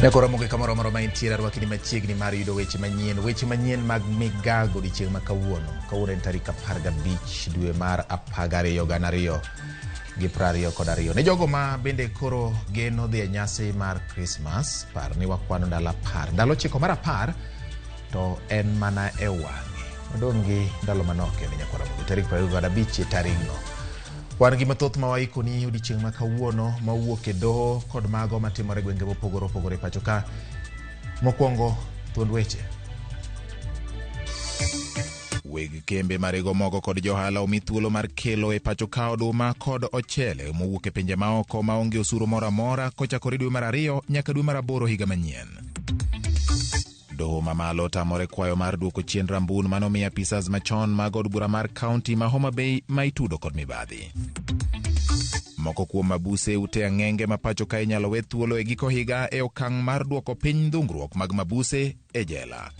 Ramogi kamoro moro maintiere rwakini machiegni mar yudo weche manyien mag Migago dichieng' ma kawuono en tarik 15 dwe mar 12 2022. Ne jogo ma bende koro geno dhi e nyasi mar Christmas, par ni wakwano ndalo 10. Ndalo 9 mar 10 to en mana e wang'e. Odong' gi ndalo manok ne Ramogi tarik 25 tarigno. Wan gi mathoth ma waikoni odiochieng' ma kawuono mawuok e doho kod mago matimore gwenge mopogore pacho ka. Mokwongo thuond weche. Weg kembe marego mogo kod johala omi thuolo mar kelo e pacho ka oduma kod ochele mowuok e pinje maoko maonge osuru moro amora kochakore dwe mar 2 nyaka dwe mar 8 higa manyien. Doho mamalo tamore kwayo mar duoko chien rambun manomiya apisas machon mag od bura mar kaunti ma Homa Bay ma itudo kod mibadhi. Moko kuom mabuse ute ang'enge ma pacho ka inyalo we thuolo e giko higa e okang' mar duoko piny dhungruok mag mabuse e jela.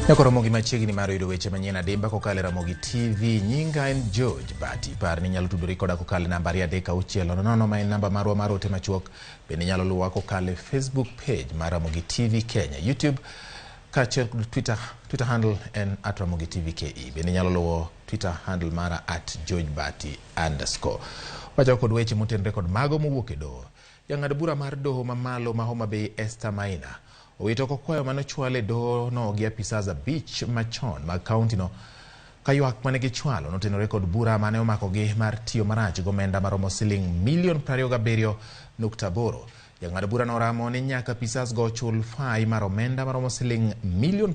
Ramogi machiegni mar yudo weche manyien adimba kokale Ramogi TV. Nyinga en George Bati. Par ni nyalo tudori koda kokale namba 360 ma en namba marwa mar ote machuok. Bende nyalo luwa kokale Facebook page mar Ramogi TV Kenya, YouTube, kaachiel Twitter handle en @Ramogi TV KE. Bende nyalo luwo Twitter handle mara @GeorgeBati_. Wacho kod weche motenre kod mago mowuok e doho. Jang'ad bura mar doho mamalo ma Homa Bay Esther Maina owito kokwayo manochwale doho no gi apisas 5 machon mag kaunti no kaywak mane gichwalo notenore kod bura mane omako gi mar tiyo marach gomenda maromo $27.8 million. Jang'ad bura no ramo ni nyaka apisas go chul fai mar omenda maromo $59 million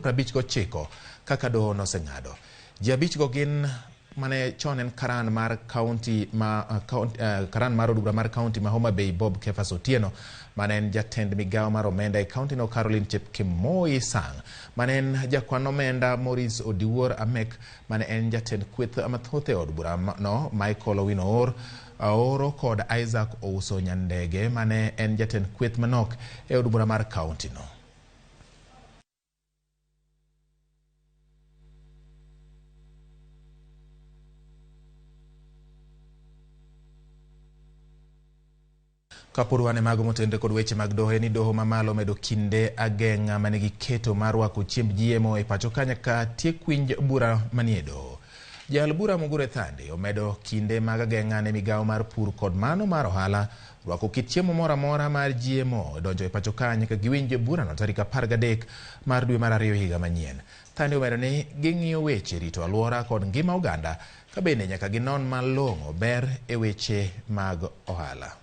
kaka doho noseng'ado. Ji 5 go gin mane chon en karan mar kaunti karan mar od bura mar kaunti ma Homa Bay Bob Kefas Otieno, mane en jatend migawo mar omenda e kaunti no Caroline Chepkemoi Sang, mane en jakwan omenda Maurice Odiwuor Amek, mane en jatend kweth mathoth e od bura no Michael Owino Aoro kod Isaac Ouso Nyandege, mane en jatend kweth manok e od bura mar kaunti no. Kapurwane mago motende kod weche mag doho ni doho mamalo medo kinde ageng'a mane giketo mar rwako chiemb jiemo e pacho ka nyaka tiek winj bura manie doho. Jal bura Mugure Thande omedo kinde mag ageng'a ne migawo mar pur kod mano mar ohala rwako kit chiemo moro amora mar jiemo donjo e pacho ka nyaka giwinj bura no tarik 13 mar dwe mar 2 higa manyien. Thande omedo ni ging'iyo weche rito alwora kod ngima oganda ka bende nyaka ginon malong'o ber e weche mag ohala.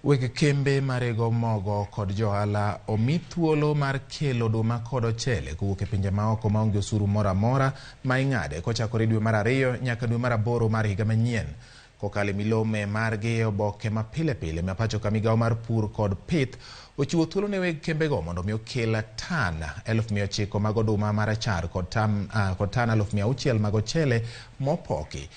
Weg kembe marego mogo kod johala omi thuolo mar kelo oduma kod ochele kowuok e pinje maoko maonge osuru moro amora ma ing'ade kochakore dwe mar 2 nyaka dwe mar 8 mar higa manyien. Kokale milome margi e oboke ma pile ma pacho ka migawo mar pur kod pith ochiwo thuolo ne weg kembe go mondo mi okel tan 1,900 mag oduma marachar kod tan 600 mag ochele mopoki.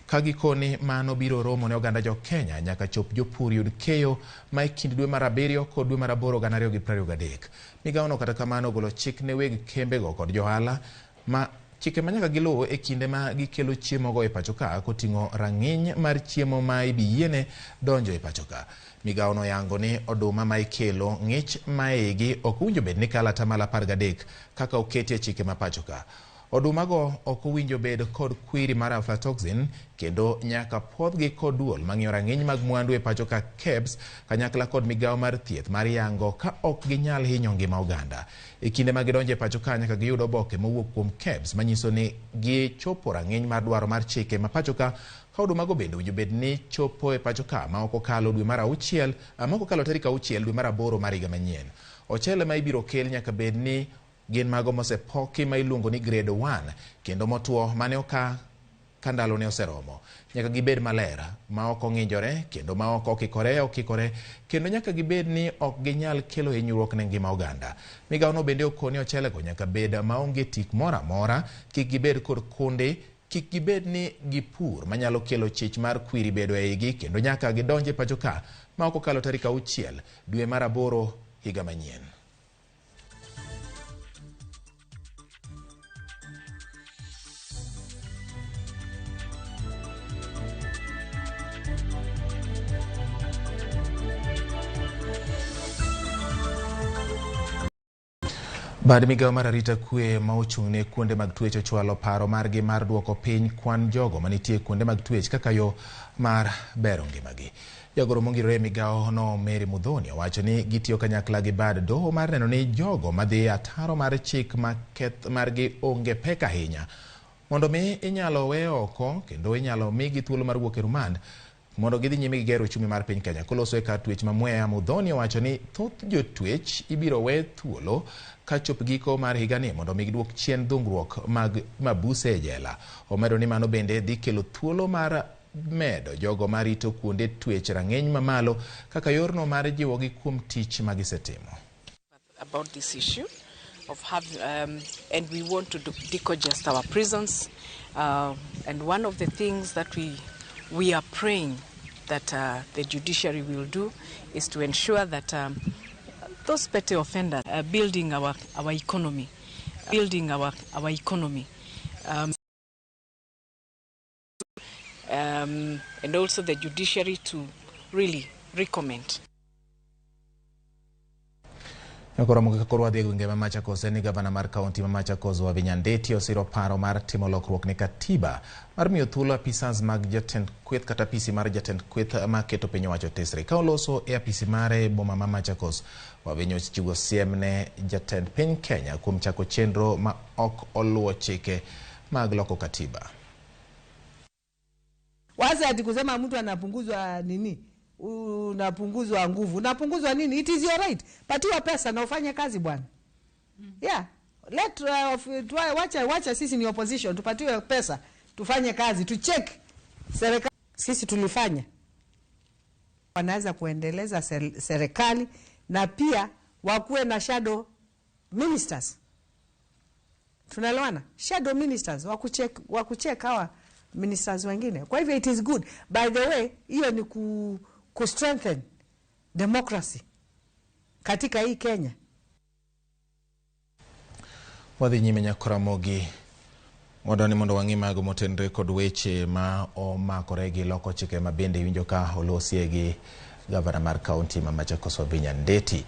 Kagikoni mano biro romo ne oganda jo Kenya nyaka chop jopur yud keyo ma e kind dwe mar 7 kod dwe mar 8 2023. Migawo no kata kamano ogolo chik ne weg kembe go kod johala ma chike manyaka giluwo e kinde ma gikelo chiemo go e pacho ka koting'o rang'iny mar chiemo ma ibiyiene donjo e pacho ka. Migawo no yango ni oduma ma ikelo ng'ich maigi ok owinjo bed ni kala tamala 13 kaka oketi e chike ma pacho ka. Oduma go ok owinjo bed kod kwiri mar aflatoxin kendo nyaka podhgi kod duol mang'iyo rang'iny mag mwandu e pacho ka KEBS kanyakla kod migawo mar thieth mar yango ka ok ginyal hinyo ngima oganda. E kinde ma gidonjo e pacho ka nyaka giyud oboke mowuok kuom KEBS manyiso ni gichopo rang'iny mar dwaro mar chike ma pacho ka oduma go bende owinjo bed ni chopo e pacho ka ma ok okalo dwe mar 6 ma ok okalo tarik 6 dwe mar 8 mar higa manyien. Ochele ma ibiro kel nyaka bed ni gin mago mosepoki ma iluongo ni grade 1 kendo motuo mane oka kandalo ne oseromo. Nyaka gibed maler ma ok ong'injore kendo ma ok okikore kendo nyaka gibed ni ok ginyal kelo hinyruok ne ngima oganda. Migawo no bende okoni ochele go nyaka bed maonge tik moro amora, kik gibed kod kunde kik gibed ni gipur manyalo kelo chich mar kwiri bedo eigi kendo nyaka gidonje pacho ka ma ok okalo tarik 6 dwe mar 8 higa manyien. Bad migawo mar arita kwe ma ochung'ne kuonde mag twech ochwalo paro margi mar duoko piny kwan jogo manitie kuonde mag twech kaka yo mar bero ngimagi. Jagoro mongirore migawo no Mary Mudhoni owacho ni gitiyo kanyakla gi bad doho mar neno ni jogo madhi ataro mar chik ma keth margi onge pek ahinya mondo mi inyalo we oko kendo inyalo migi thuolo mar wuok e rumand mondo gidhi nyime gi gero uchumi mar piny Kenya. Koloso e kar twech ma Mwea, Mudhoni owacho ni thoth jotwech ibiro we thuolo ka chop giko mar higani mondo mi giduok chien dhungruok mag mabuse e jela. Omedo ni mano bende dhi kelo thuolo mar medo jogo marito kuonde twech rang'eny mamalo kaka yorno mar jiwogi kuom tich magisetimo. About this issue of and we want to decongest our prisons, and one of the things that we are praying that the judiciary will do is to ensure that those petty offenders are building our economy, and also the judiciary to really recommend. Ramogi kakorwa dhi gwenge ma Machakos ni gavana mar kaunti ma Machakos Wavinya Ndeti osiro paro mar timo lokruok ne katiba mar miyo thuolo apisas mag jatend kweth kata apisi mar jatend kweth ma keto piny owacho tesre. Ka oloso e apisi mare boma ma Machakos, Wavinya ochiwo siem ne jatend piny Kenya kuom chako chenro ma ok oluwo chike mag loko katiba. Wazi ati kusema mtu anapunguzwa nini? Unapunguzwa nguvu. Unapunguzwa nini? It is your right. Patiwa pesa na ufanye kazi bwana. Yeah. Wacha sisi ni opposition. Tupatiwe pesa. Tufanye kazi. Tucheck. Serikali. Sisi tulifanya. Wanaweza kuendeleza serikali na pia wakuwe na shadow ministers. Tunaelewana? Shadow ministers. Wakucheck hawa ministers wengine. Kwa hivyo it is good. By the way, hiyo ni ku-strengthen democracy katika hii Kenya. Wadhi nyime nyako Ramogi modani mondo wangi mago motenre kod weche ma omakore gi loko chike mabende winjo ka olosie gi gavana mar kaunti ma Machakos Wavinya Ndeti.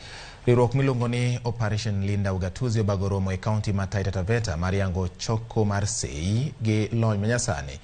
Riwruok miluongo ni Operation Linda Ugatuzi obago romo e kaunti ma Taita Taveta mar yango choko mar sei gi lony manyasani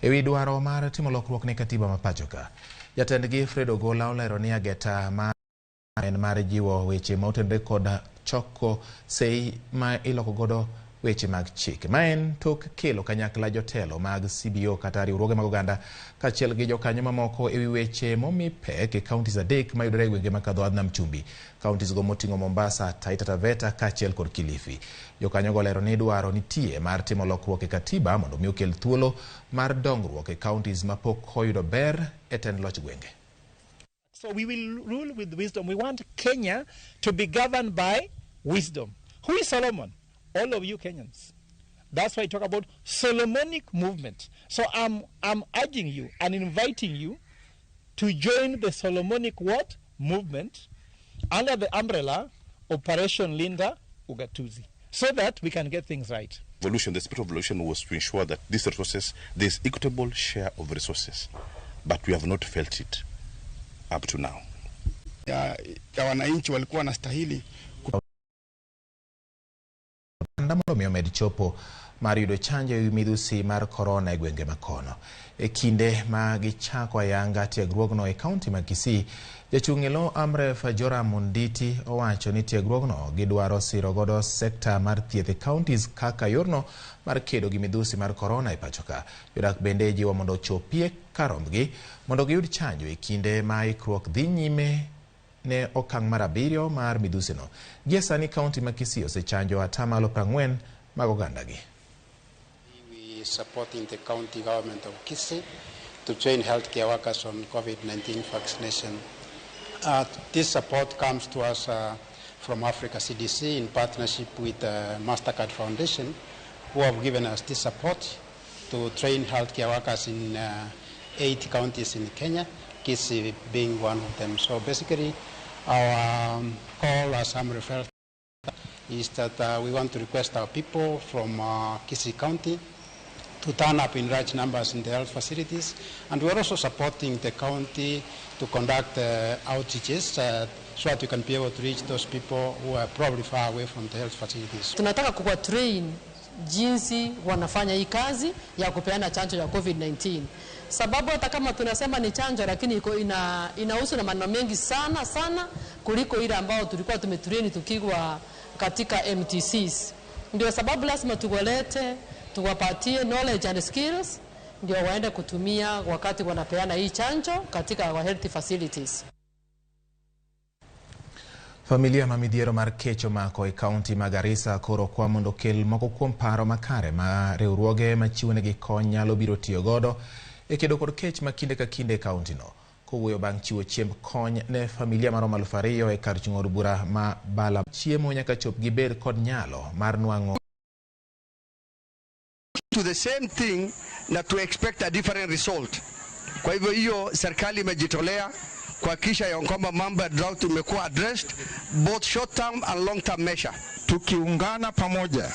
ewi dwaro mar timo lokruok ne katiba ma pachoka. Jatendgi Fred Ogola olero ni ageta mar jiwo weche ma otenre kod choko sei ma iloko godo weche mag chike. Maen tok kelo kanyakla jotelo mag CBO kata riwruoge mag oganda kachiel gi jokanyo mamoko ewi weche momi pek e kauntis 3 mayudore e gwenge makadho Adnam Chumbi. Kauntis go moting'o Mombasa, Taita Taveta kachiel kod Kilifi. Jokanyo go lero ni dwaro nitie mar timo lokruok e katiba mondo mi okel thuolo mar dongruok e kauntis mapok oyudo ber e tend loch gwenge. So we will rule with wisdom. We want Kenya to be governed by wisdom. Who is Solomon? All of you Kenyans. That's why I talk about Solomonic movement. So I'm urging you and inviting you to join the Solomonic what? Movement under the umbrella Operation Linda Ugatuzi, so that we can get things right. The spirit of evolution was to ensure that these resources, there's equitable share of resources, but we have not felt it up to now. Ya wananchi walikuwa wanastahili ndamolo med chopo mar yudo chanjo e midhusi mar corona e gwenge makono. E kinde ma gichako ayanga tiegruogno e kaunti ma Kisii, jachung'elo Amref Joram Nditi owacho ni tiegruogno gidwaro siro godo sekta mar thieth e kauntis kaka yorno mar kedo gi midhusi mar corona e pachoka. Jodak bende jiwo mondo ochopie karombgi mondo giyud chanjo e kinde ma ikruok dhi nyime ne okang' mar 7 mar midhusino. Gie sani kaunti ma Kisii osechanjo atamalo 40 mag ogandagi. We supporting the county government of Kisii to join healthcare workers on COVID-19 vaccination. This support comes to us from Africa CDC in partnership with MasterCard Foundation, who have given us this support. to train healthcare workers in 8 counties in Kenya, Kisii being one of them. So basically, our call, as I'm referred to, is that we want to request our people from Kisii County to turn up in large numbers in the health facilities. And we're also supporting the county to conduct outreaches so that we can be able to reach those people who are probably far away from the health facilities. Tunataka kuwa train jinsi wanafanya hii kazi ya kupeana chanjo ya COVID-19. Sababu hata kama tunasema ni chanjo, lakini inahusu na maneno mengi sana kuliko ile ambao tulikuwa tumetrain tukiwa katika MTCs. Ndio sababu lazima tuwapatie knowledge and skills ndio waende kutumia wakati wanapeana hii chanjo katika our health facilities. Familia mamidhiero mar kecho mako e kaunti ma Garissa koro kwa mondo kel moko kuom paro makare ma riwruoge machiwonegi kony nyalo biro tiyo godo e kedo kod kech ma kinde ka kinde e kaunti no. Kowuoyo bang' chiwo chiemb kony ne familia maromo 2,000 e kar chung'o od bura ma Bala. Chiemo nyaka chop gibed kod nyalo mar nwang'o to the same thing na to expect a different result. Kwa hivyo hiyo serikali imejitolea kuhakikisha ya kwamba mambo ya drought imekuwa addressed both short term and long term measure. Tukiungana pamoja,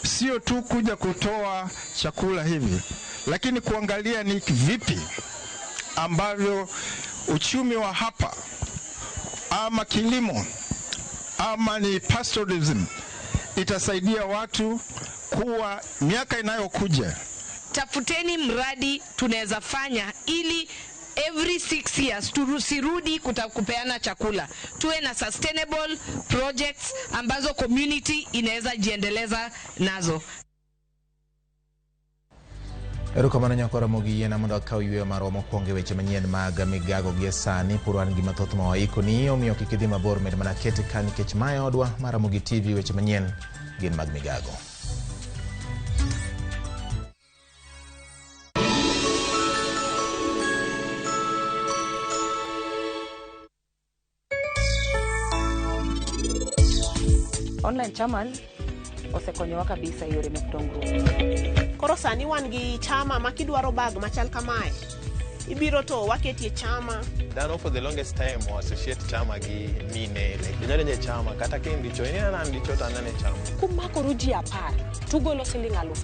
sio tu kuja kutoa chakula hivi, lakini kuangalia ni vipi ambavyo uchumi wa hapa ama kilimo ama ni pastoralism itasaidia watu kuwa miaka inayokuja. Tafuteni mradi tunaweza fanya ili every 6 years tusirudi kupeana chakula. Tuwe na sustainable projects ambazo community inaweza jiendeleza nazo. Erokamano nyako Ramogi yena mondo akaw yweyo marwa mokwongo e weche manyien mag Migago gi sani. Puro an gima thoth ma waiko ni omiyo kik idhi mabor, med mana kete ka nikech mae odwa mar Ramogi TV. Weche manyien gin mag Migago. Online chairman osekonyowa kabisa yore mek dongruok. Koro sani wan gi chama makidwaro bag machal kamae, ibiro to waketie chama. Dhano for the longest time was associate chama gi mine, like binyale chama kata kendi cho ina na ndicho tanane chama. Kumako ruji apar tugolo siling aluf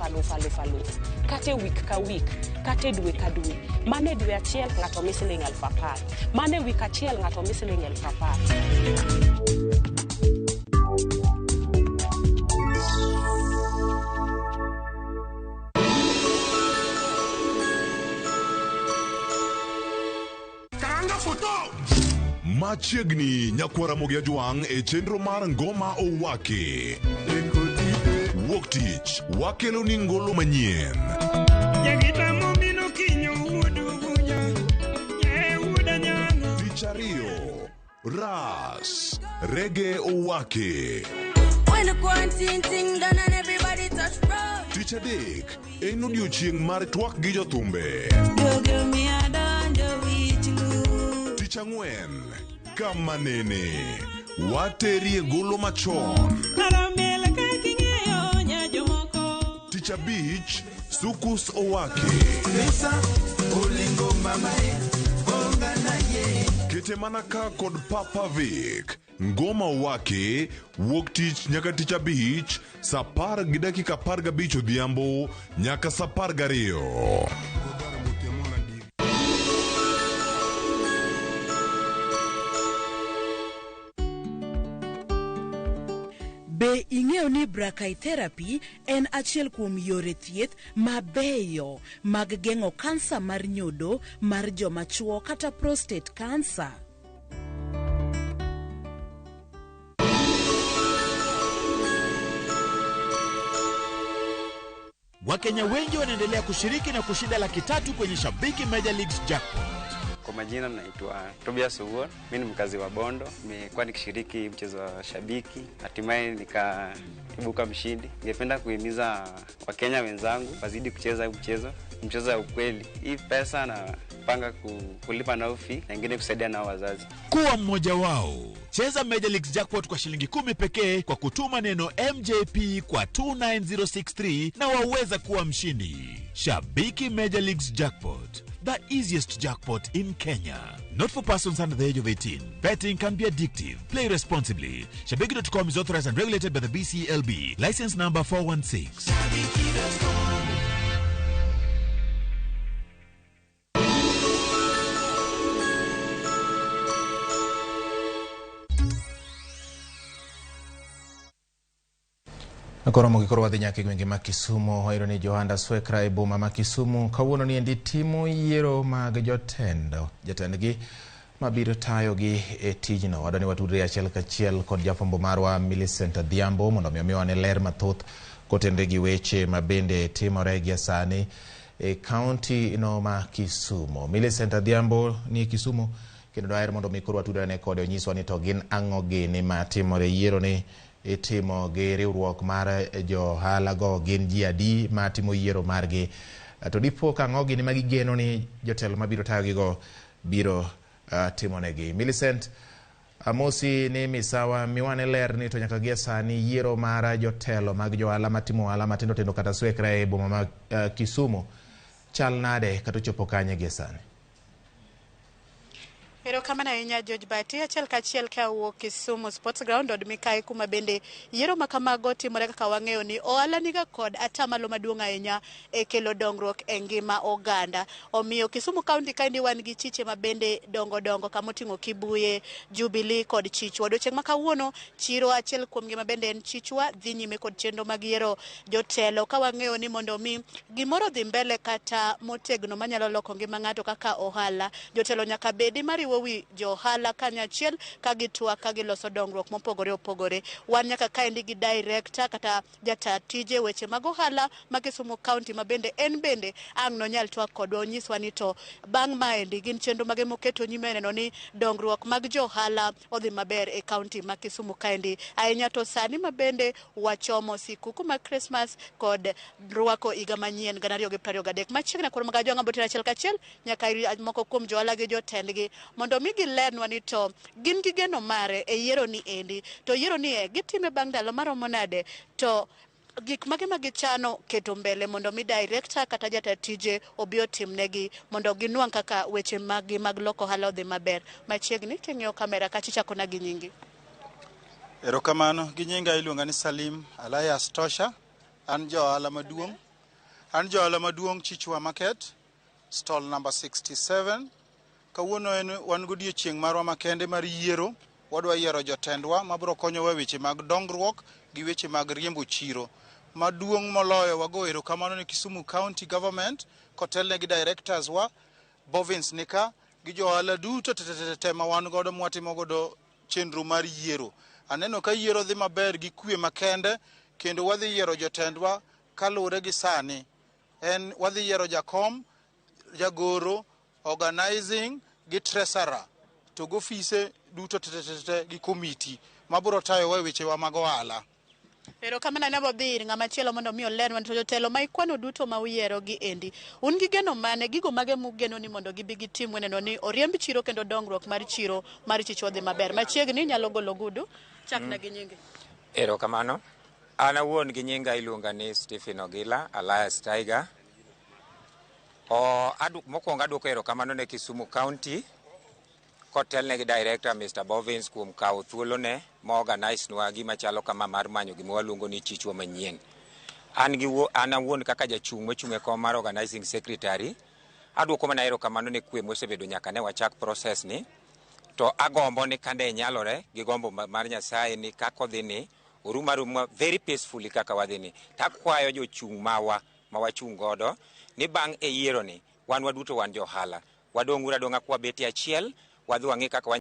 kate week ka week, kate dwe ka dwe. Mane dwe achiel ng'ato mi siling 10,000, mane week achiel ng'ato mi siling 10,000. Machiegni nyakwara Ramogi Juang e chenro mar ngoma owake. Wuok tich wakelo ni ngolo manyien. Tich ariyo ras reggae owake. Tich adek en odiochieng' mar twak gi jothumbe. Tich ang'wen kama nene waterie golo machon. Tich abich sukus owake. Kete manaka kod Papa Vic. Ngoma owake wuok tich nyaka tich abich saa 10:15 odhiambo nyaka saa 12. Be ing'eyo ni brachytherapy en achiel kuom yore thieth mabeyo mag geng'o kansa mar nyodo mar joma chuo kata prostate cancer? Wakenya wengi wanaendelea kushiriki na kushinda $300,000 kwenye Shabiki Major Leagues Jackpot. Kwa majina naitwa Tobias Uwon, mimi ni mkazi wa Bondo. Nimekuwa nikishiriki mchezo wa Shabiki, hatimaye nikaibuka mshindi. Ningependa kuhimiza Wakenya wenzangu wazidi kucheza mchezo ya ukweli. Hii pesa na tumepanga kulipa nao fee na ingine kusaidia nao wazazi. Kuwa mmoja wao. Cheza Major League Jackpot kwa shilingi 10 pekee kwa kutuma neno MJP kwa 29063 na waweza kuwa mshindi. Shabiki Major League's Jackpot, the easiest jackpot in Kenya. Not for persons under the age of 18. Betting can be addictive. Play responsibly. Shabiki.com is authorized and regulated by the BCLB. License number 416. Ramogi koro wadhi nyaka gwenge ma Kisumu. Hoiro ni Johanda Swekra e boma ma Kisumu. Kawuono ni endi timo yiero mag jotendgi mabiro tayogi e tijno. Wadani watudre achiel kachiel kod jafwambo marwa Millicent Adhiambo mondo omiwa ne ler mathoth kotende gi weche mabende timore gi sani e kaunti no ma Kisumu. Millicent Adhiambo ni Kisumu kendo daher mondo mi koro watudre ne kode onyiswa ni to gin ang'o gini ma timore yiero ni itimo gi riwruok mar johala go, gin ji adi ma timo yiero margi, to dipo ka ang'o gini ma gigeno ni jotelo mabiro tayogi go biro timonegi. Millicent, amosi ni misawa, miwane ler ni to nyaka gie sani yiero mar jotelo mag johala matimo ohala matindo tindo kata Swekra e boma ma Kisumu chal nade kata chopo kanye gie sani? Erokamano ahinya George Bati, achiel kachiel ka wuok Kisumu Sports Ground od mikae kuma bende yiero ma kamago timore kaka wang'eyo ni ohala niga kod atamalo maduong' ahinya e kelo dongruok e ngima oganda. Omiyo Kisumu County kaendi wan gi chiche ma bende dongo kama oting'o Kibuye, Jubilee kod Chichwa. Odiochieng' ma kawuono chiro achiel kuom gima bende en Chichwa dhi nyime kod chenro mag yiero jotelo, ka wang'eyo ni mondo mi gimoro dhi mbele kata motegno manyalo loko ngima ng'ato kaka ohala, jotelo nyaka bedi mariwo wi johala kanyachiel ka gitwa ka giloso dongruok mopogore opogore. Wan nyaka kaendi gi director kata jata tije weche mag ohala ma Kisumu County ma bende en bende ang' no nyal twak kodwa, onyiswa ni to bang' maendi gin chenro mage moketo nyime neno ni dongruok mag johala odhi maber e county ma Kisumu kaendi. Ahinya to sani ma bende wachomo sikuku ma Christmas kod rwako higa manyien 2023. Machiegni koro mag jong'a botera achiel kachiel nyaka moko kuom johala gi jotendgi mondo mi gilernwa ni to gin gi geno mare e yiero ni endi, to yiero ni gitime bang' ndalo maromo nade, to gik mage ma gichano keto mbele mondo mi director kata jata tije obi otimnegi mondo ginwang' kaka weche mag loko ohala odhi maber. Machiegni king'iyo kamera kachichako na gi nyingi. Erokamano, gi nyinga iluonga ni Salim Alias Tosha. An johala maduong' Chichwa Market, stall number 67. Kawuono wan godiochieng' marwa makende mar yiero. Wadwa yiero jotendwa mabiro konyowa weche mag dongruok gi weche mag riembo chiro. Maduong' moloyo wago erokamano ni Kisumu County Government kotelne gi directors wa Bovins nika gi johala duto te ma wan godo mwatimo godo chenro mar yiero. Aneno ka yiero dhi maber gi kwe makende, kendo wadhi yiero jotendwa kaluwore gi sani. Wadhi yiero jakom, jagoro, organizing gi treasurer to gofise duto te gi committee mabiro tayo weche wa mag ohala. Erokamano ne bobir ng'ama chielo mondo mi olerwa to jotelo ma ikwano duto ma uyiero gi endi. Un gi geno mane, gigo mage mugeno ni mondo gibi gitim neno ni oriemb chiro kendo dongruok mar chiro mar Chichwa dhi maber. Machiegni nyalo golo gudu chak na gi nyingi. Erokamano. An awuon gi nyinga iluonga ni Stephen Ogila Alias Tiger. Mokwongo aduoko erokamano ne Kisumu County kotelne gi director Mr. Bovins kuom kawo thuolone ma organize nwa gima chalo kama mar manyo gima waluongo ni Chichwa manyien. An awuon kaka jachung' mochung' e kom mar organizing secretary aduoko mana erokamano ne kwe mosebedo nyaka ne wachak process ni, to agombo ni kande nyalore gi gombo mar Nyasaye ni kako dhi ni orumaruma very peacefully kaka wadhi ni. Takwayo jochung' ma wachung' godo ni bang' e yiero ni wan waduto wan johala wadong'ura kwa beti achiel, wadhi wang'e kaka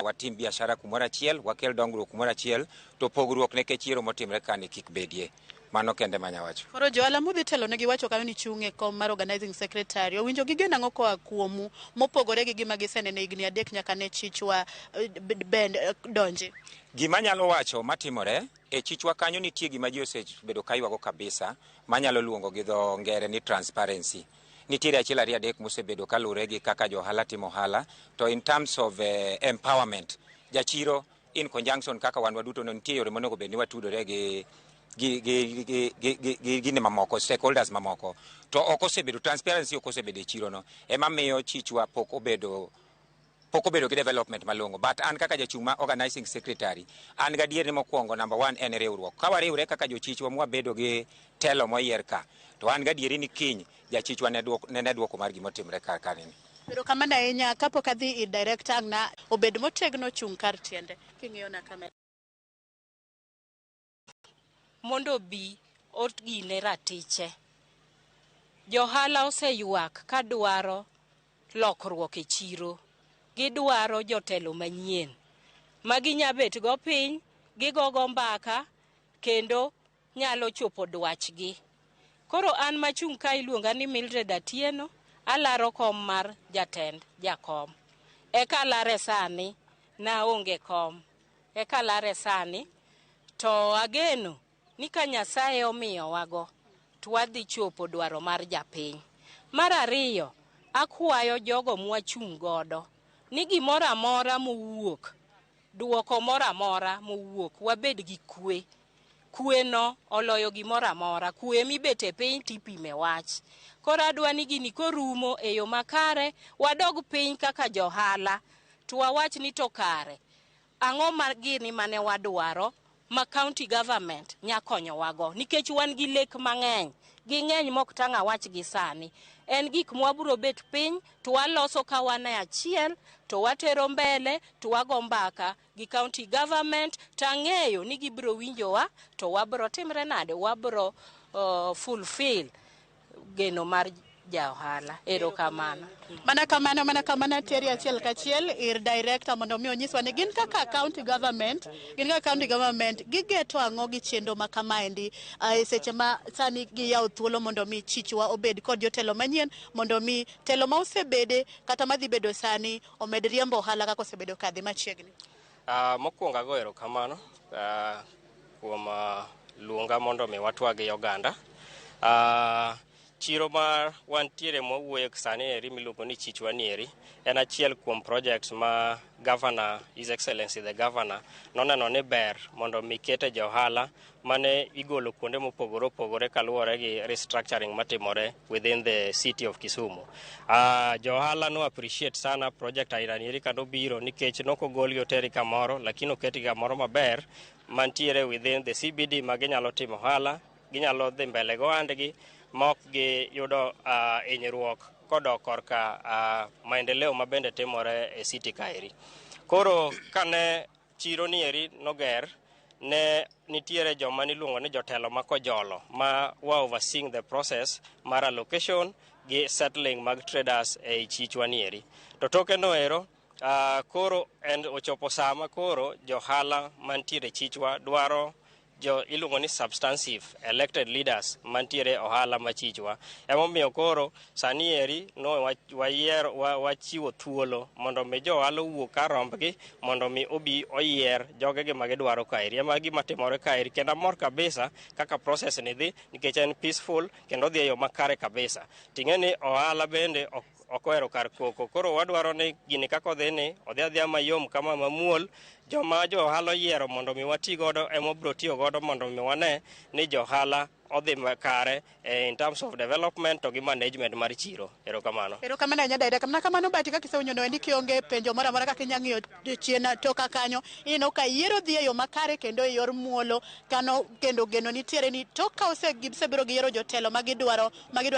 watim biashara kumora achiel, wakel dongruok kumora achiel, to pogruok ne kechiero motimre kane kik bedie. Mano kende manyawacho. Koro johala mudhi telo ne giwacho kanyo ni chung' e kom mar organizing secretary owinjo gigena ng'o koa kuomu mopogore gi gima gisenene higni 3 nyaka ne Chichwa bend donje. Gima nyalo wacho matimore e Chichwa kanyo nitie gima ji osebedo kaywago kabisa manyalo luongo gi dho ngere ni transparency. nitiere achiel ariyo adek mosebedo kalure gi kaka johala timo ohala. To in terms of empowerment, jachiro in conjunction kaka wan waduto no nitie yore monego bed ni watudore gi gine mamoko, stakeholders mamoko. To ok osebedo transparency, ok osebedo e chiro no. Ema miyo chichwa pok obedo gi development malongo. But an kaka jachung' ma organizing secretary, an ga dier ni mokwongo number 1 en riwruok. Ka wariwre kaka jochichwa mwabedo gi telo moyier ka, to an ga dieri ni kiny jachichwa ne duoko mar gimotimre kar nini. Pero kamano ahinya kapok adhi ir director na obed motegno chung' kar tiende. King'iyo na kamera. Mondo bi ogine ratiche. Johala oseyuak ka dwaro lokruok e chiro. Gidwaro jotelo manyien. Magi nyabet go piny, gigogo mbaka, kendo nyalo chopo dwachgi. Koro an machung' ka iluonga ni Mildred Atieno, alaro kom mar jatend jakom. Eka lare sani, naonge kom. Eka lare sani, to ageno ni ka Nyasaye omiyo wago, twadhi chopo dwaro mar japiny. Mar ariyo, akwayo jogo mwachung' godo, ni gimoro amora mowuok, duoko moro amora mowuok, wabed gi kwe. Kwe no oloyo gimoro amora, kwe mibete piny tipime wach. Koro adwa ni gini korumo e yo makare, wadog piny kaka johala, to wawach ni to kare. Ang'o ma gini mane wadwaro ma county government nyakonyo wago, nikech wan gi lek mang'eny. Ging'eny mok tanga wach gi sani. En gik mwaburo bet piny, to waloso ka wan e achiel, to watero mbele, to wago mbaka gi county government, tang'eyo ni gibro winjowa, to wabro timre nade, wabro fulfill geno mar jaohala. Erokamano. Mana kamano teri achiel kachiel ir director mondo mi onyiswa ni gin kaka county government gigeto ang'o gi chendo ma kamaendi seche ma sani giyawo thuolo mondo mi chichwa obed kod jotelo manyien, mondo mi telo ma osebede kata madhi bedo sani omed riembo ohala kaka osebedo kadhi machiegni. Mokwongo ago erokamano kuom luonga mondo mi watwa gi oganda. Chiro ma wantiere mwawuoyo sani eri miluongo ni chichwa nieri en achiel kuom project ma Governor, His Excellency the Governor, noneno ni ber mondo mi kete johala mane igolo kuonde mopogore opogore kaluwore gi restructuring matimore within the city of Kisumu. Johala no appreciate sana project aina nieri kando biro nikech nokogolgi oteri kamoro, lakini oketi kamoro maber mantiere within the CBD ma ginyalo timo ohala, ginyalo dhi mbele go andgi mok gi yudo hinyruok kodok korka maendeleo mabende timore e city kaeri. Koro kane chiro nieri noger, ne nitiere joma niluongo ni jotelo makojolo ma wa overseeing the process mar allocation gi settling mag traders e chichwa nieri. To toke noero koro ochopo sama koro johala mantiere chichwa dwaro iluongo ni substantive elected leaders mantiere ohala machichwa. Emomiyo koro sani eri no wachiwo thuolo mondo mi johala owuok karombgi mondo mi obi oyier jogegi magidwaro kaeri. Ema gima timore kaeri kendo amor kabisa kaka process ni dhi nikech en peaceful kendo dhi e yo makare kabisa. Ting'e ni ohala bende okoero kar koko. Koro wadwaro ni gini kako odhi ni odhi adhiya mayom kama mamuol. Joma johala yiero mondo mi wati godo emobro tiyo godo mondo mi wane ni johala odhi makare in terms of development to gi management mar chiro. Erokamano. Erokamano nya direct. Mana kamano bati kaka iseunyono endi kionge penjo moro amora kaka inyang'iyo chien toka kanyo. Ino ka yiero dhi e yo makare kendo e yor muolo kano kendo geno nitiere ni toka osebiro gi yiero jotelo magidwaro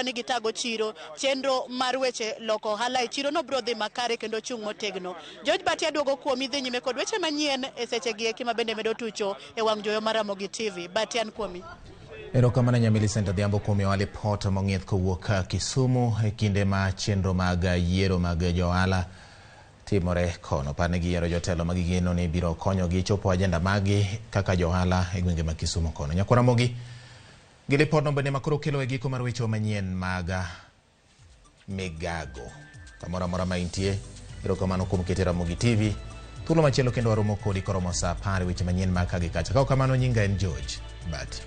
ni gitago chiro. Chenro mar weche loko ohala e chiro no bro dhi makare kendo chung' motegno. George Bati aduogo kuomi dhi nyime kod weche manyien e seche gi eki mabende medo tucho e wang' joyo mar Ramogi TV. Bati an kuomi. Erokamano Nyamilicent Odhiambo kuom miyowa lipot mong'ith kowuok Kisumu e kinde ma chenro mag yiero mag johala timore kono. Par ni giyiero jotelo ma gigeno ni biro konyogi chopo ajenda magi kaka johala e gwenge ma Kisumu kono. Nyakwa Ramogi gi lipot no bende makoro kelo e giko mar weche manyien mag Migago. Kamoro amora ma intie, erokamano kuom keto Ramogi TV. Thuolo machielo kendo waromo kodi koromo sa 10 weche manyien mag ka gi kacha. Ka kamano nyinga en George Bati.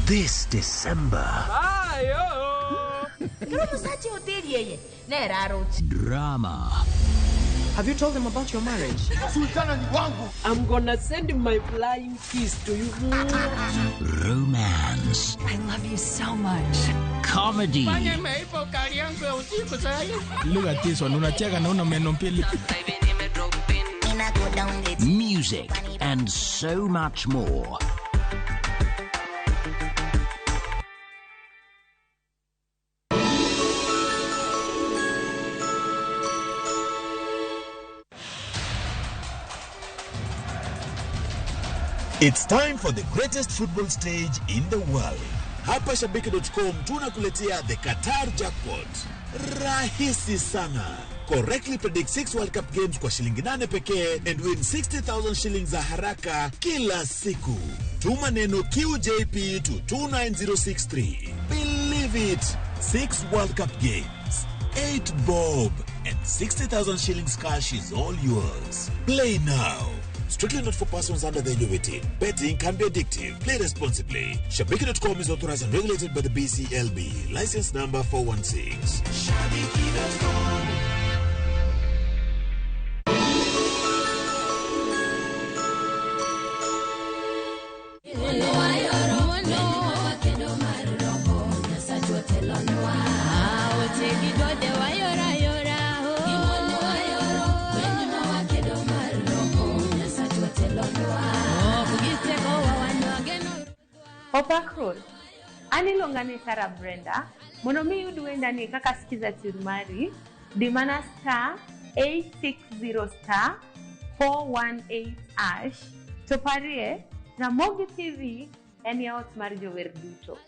This December. Drama. Have you told them about your marriage? I'm gonna send my flying kiss to you. Romance. I love you so much. Comedy. Look at this one. Unacheka na una meno mbili. Music and so much more. It's time for the greatest football stage in the world. Hapa Shabiki.com tunakuletea the Qatar Jackpot. Rahisi sana. Correctly predict 6 World Cup games kwa shilingi 8 pekee and win 60,000 shillings za haraka kila siku. Tuma neno QJP to 29063. Believe it. 6 World Cup games, 8 bob and 60,000 shillings cash is all yours. Play now. Strictly not for persons under the age of 18. Betting can be addictive. Play responsibly. Shabiki.com is authorized and regulated by the BCLB. License number 416. Shabiki.com. Opakron, anilongani Sarah Brenda, monomi uduenda ni kaka sikiza tirumari, dimana star 860 star 418 ash, toparie, Ramogi TV, eni out marijo verduto.